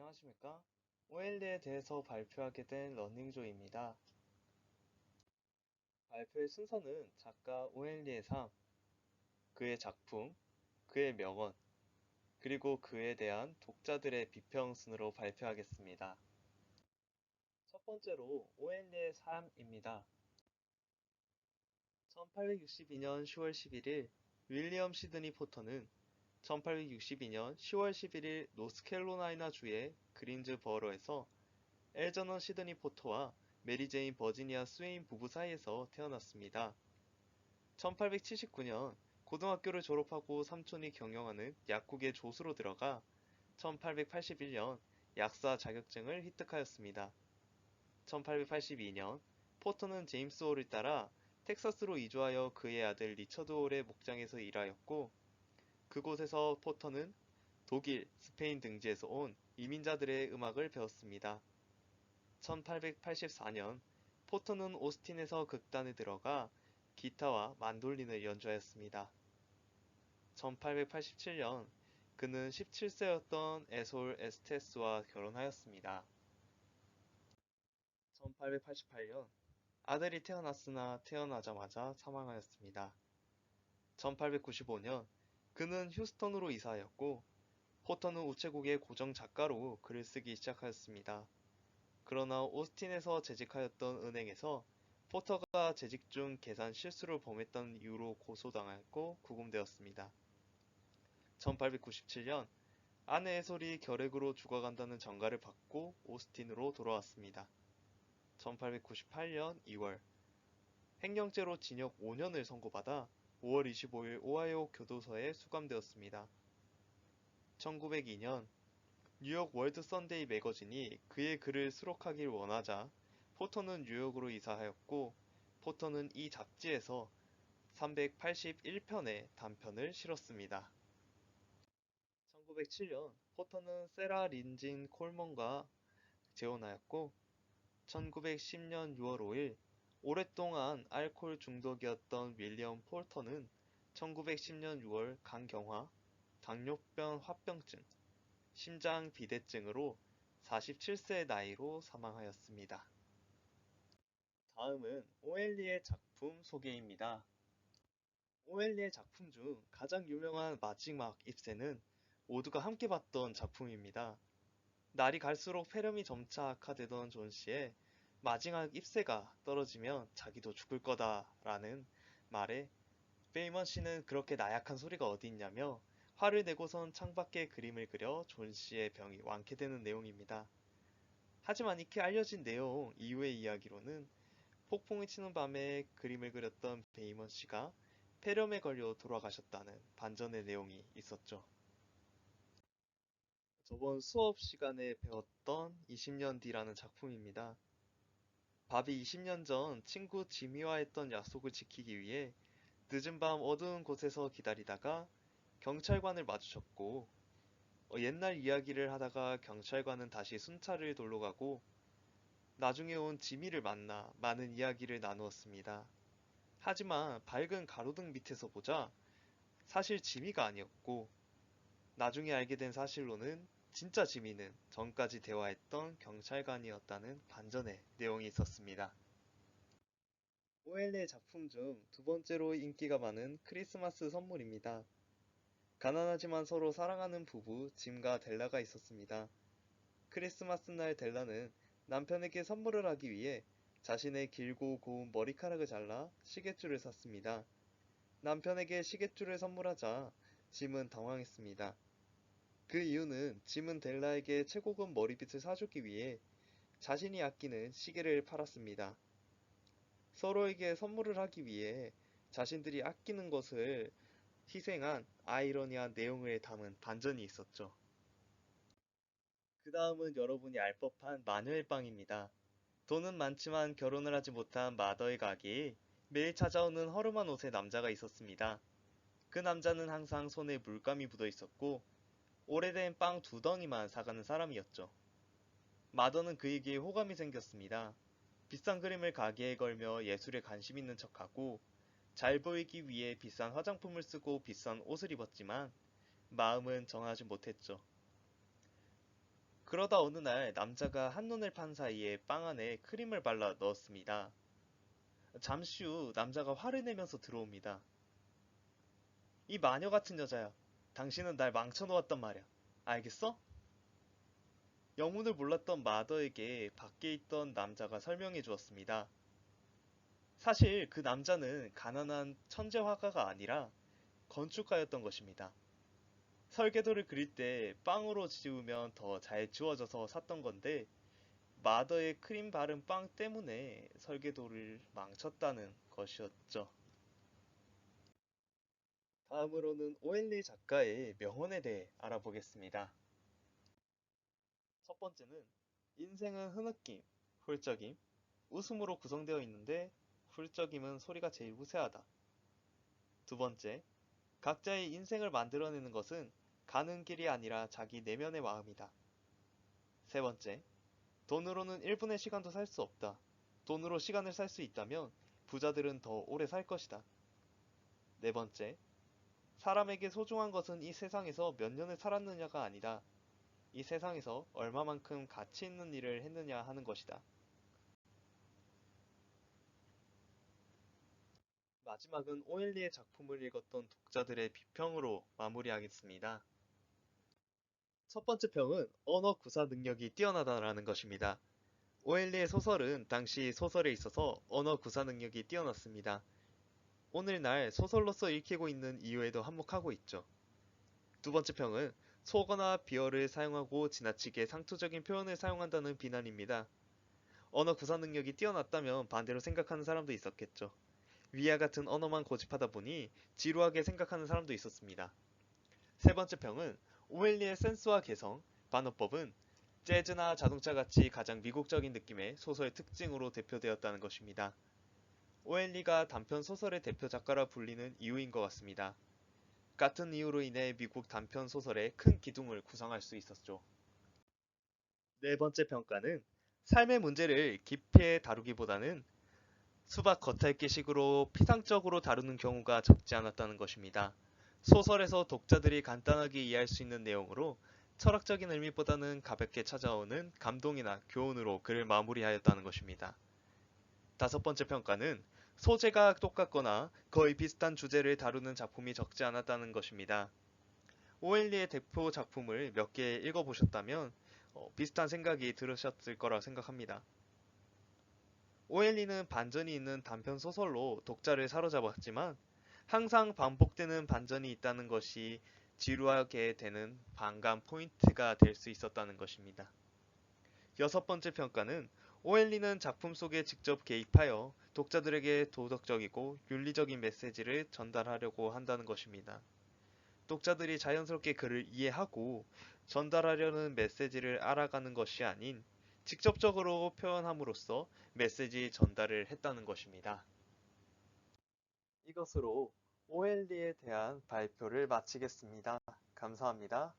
안녕하십니까? OLE에 대해서 발표하게 된 러닝조입니다. 발표의 순서는 작가 OLE의 삶, 그의 작품, 그의 명언, 그리고 그에 대한 독자들의 비평 순으로 발표하겠습니다. 첫 번째로 OLE의 삶입니다. 1862년 10월 11일 윌리엄 시드니 포터는 1862년 10월 11일 노스캐롤라이나주의 그린즈버러에서 엘저넌 시드니 포터와 메리 제인 버지니아 스웨인 부부 사이에서 태어났습니다. 1879년 고등학교를 졸업하고 삼촌이 경영하는 약국의 조수로 들어가 1881년 약사 자격증을 획득하였습니다. 1882년 포터는 제임스 홀을 따라 텍사스로 이주하여 그의 아들 리처드 홀의 목장에서 일하였고, 그곳에서 포터는 독일, 스페인 등지에서 온 이민자들의 음악을 배웠습니다. 1884년 포터는 오스틴에서 극단에 들어가 기타와 만돌린을 연주하였습니다. 1887년 그는 17세였던 에솔 에스테스와 결혼하였습니다. 1888년 아들이 태어났으나 태어나자마자 사망하였습니다. 1895년 그는 휴스턴으로 이사하였고, 포터는 우체국의 고정 작가로 글을 쓰기 시작하였습니다. 그러나 오스틴에서 재직하였던 은행에서 포터가 재직 중 계산 실수를 범했던 이유로 고소당하였고 구금되었습니다. 1897년 아내 에솔이 결핵으로 죽어간다는 전가를 받고 오스틴으로 돌아왔습니다. 1898년 2월 행령죄로 징역 5년을 선고받아 5월 25일 오하이오 교도소에 수감되었습니다. 1902년 뉴욕 월드 선데이 매거진이 그의 글을 수록하길 원하자 포터는 뉴욕으로 이사하였고, 포터는 이 잡지에서 381편의 단편을 실었습니다. 1907년 포터는 세라 린진 콜먼과 재혼하였고, 1910년 6월 5일 오랫동안 알코올 중독이었던 윌리엄 폴터는 1910년 6월 간경화, 당뇨병 화병증, 심장 비대증으로 47세의 나이로 사망하였습니다. 다음은 오엘리의 작품 소개입니다. 오엘리의 작품 중 가장 유명한 마지막 잎새는 모두가 함께 봤던 작품입니다. 날이 갈수록 폐렴이 점차 악화되던 존 씨의 마지막 잎새가 떨어지면 자기도 죽을 거다라는 말에 페이먼 씨는 그렇게 나약한 소리가 어디 있냐며 화를 내고선 창밖에 그림을 그려 존 씨의 병이 완쾌되는 내용입니다. 하지만 익히 알려진 내용 이후의 이야기로는 폭풍이 치는 밤에 그림을 그렸던 페이먼 씨가 폐렴에 걸려 돌아가셨다는 반전의 내용이 있었죠. 저번 수업 시간에 배웠던 20년 뒤라는 작품입니다. 밥이 20년 전 친구 지미와 했던 약속을 지키기 위해 늦은 밤 어두운 곳에서 기다리다가 경찰관을 마주쳤고, 옛날 이야기를 하다가 경찰관은 다시 순찰을 돌러 가고, 나중에 온 지미를 만나 많은 이야기를 나누었습니다. 하지만 밝은 가로등 밑에서 보자 사실 지미가 아니었고, 나중에 알게 된 사실로는 진짜 지미는 전까지 대화했던 경찰관이었다는 반전의 내용이 있었습니다. 오엘의 작품 중 두 번째로 인기가 많은 크리스마스 선물입니다. 가난하지만 서로 사랑하는 부부 짐과 델라가 있었습니다. 크리스마스 날 델라는 남편에게 선물을 하기 위해 자신의 길고 고운 머리카락을 잘라 시계줄을 샀습니다. 남편에게 시계줄을 선물하자 짐은 당황했습니다. 그 이유는 짐은 델라에게 최고급 머리빗을 사주기 위해 자신이 아끼는 시계를 팔았습니다. 서로에게 선물을 하기 위해 자신들이 아끼는 것을 희생한 아이러니한 내용을 담은 반전이 있었죠. 그 다음은 여러분이 알 법한 마누엘 빵입니다. 돈은 많지만 결혼을 하지 못한 마더의 가게에 매일 찾아오는 허름한 옷의 남자가 있었습니다. 그 남자는 항상 손에 물감이 묻어 있었고 오래된 빵 두 덩이만 사가는 사람이었죠. 마더는 그에게 호감이 생겼습니다. 비싼 그림을 가게에 걸며 예술에 관심 있는 척하고 잘 보이기 위해 비싼 화장품을 쓰고 비싼 옷을 입었지만 마음은 정하지 못했죠. 그러다 어느 날 남자가 한눈을 판 사이에 빵 안에 크림을 발라 넣었습니다. 잠시 후 남자가 화를 내면서 들어옵니다. 이 마녀 같은 여자야. 당신은 날 망쳐놓았단 말이야. 알겠어? 영문을 몰랐던 마더에게 밖에 있던 남자가 설명해 주었습니다. 사실 그 남자는 가난한 천재 화가가 아니라 건축가였던 것입니다. 설계도를 그릴 때 빵으로 지우면 더 잘 지워져서 샀던 건데 마더의 크림 바른 빵 때문에 설계도를 망쳤다는 것이었죠. 다음으로는 오엘리 작가의 명언에 대해 알아보겠습니다. 첫 번째는 인생은 흐느낌, 훌쩍임, 웃음으로 구성되어 있는데 훌쩍임은 소리가 제일 우세하다. 두 번째, 각자의 인생을 만들어내는 것은 가는 길이 아니라 자기 내면의 마음이다. 세 번째, 돈으로는 1분의 시간도 살 수 없다. 돈으로 시간을 살 수 있다면 부자들은 더 오래 살 것이다. 네 번째, 사람에게 소중한 것은 이 세상에서 몇 년을 살았느냐가 아니다. 이 세상에서 얼마만큼 가치 있는 일을 했느냐 하는 것이다. 마지막은 오엘리의 작품을 읽었던 독자들의 비평으로 마무리하겠습니다. 첫 번째 평은 언어 구사 능력이 뛰어나다라는 것입니다. 오엘리의 소설은 당시 소설에 있어서 언어 구사 능력이 뛰어났습니다. 오늘날 소설로서 읽히고 있는 이유에도 한몫하고 있죠. 두 번째 평은 소거나 비어를 사용하고 지나치게 상투적인 표현을 사용한다는 비난입니다. 언어 구사 능력이 뛰어났다면 반대로 생각하는 사람도 있었겠죠. 위와 같은 언어만 고집하다 보니 지루하게 생각하는 사람도 있었습니다. 세 번째 평은 오웰리의 센스와 개성, 반어법은 재즈나 자동차 같이 가장 미국적인 느낌의 소설의 특징으로 대표되었다는 것입니다. 오웰리가 단편 소설의 대표 작가라 불리는 이유인 것 같습니다. 같은 이유로 인해 미국 단편 소설의 큰 기둥을 구성할 수 있었죠. 네 번째 평가는 삶의 문제를 깊이 다루기보다는 수박 겉핥기식으로 피상적으로 다루는 경우가 적지 않았다는 것입니다. 소설에서 독자들이 간단하게 이해할 수 있는 내용으로 철학적인 의미보다는 가볍게 찾아오는 감동이나 교훈으로 글을 마무리하였다는 것입니다. 다섯 번째 평가는 소재가 똑같거나 거의 비슷한 주제를 다루는 작품이 적지 않았다는 것입니다. 오엘리의 대표 작품을 몇 개 읽어보셨다면 비슷한 생각이 들으셨을 거라 생각합니다. 오엘리는 반전이 있는 단편 소설로 독자를 사로잡았지만 항상 반복되는 반전이 있다는 것이 지루하게 되는 반감 포인트가 될 수 있었다는 것입니다. 여섯 번째 평가는 오엘리는 작품 속에 직접 개입하여 독자들에게 도덕적이고 윤리적인 메시지를 전달하려고 한다는 것입니다. 독자들이 자연스럽게 그를 이해하고 전달하려는 메시지를 알아가는 것이 아닌 직접적으로 표현함으로써 메시지 전달을 했다는 것입니다. 이것으로 OLE에 대한 발표를 마치겠습니다. 감사합니다.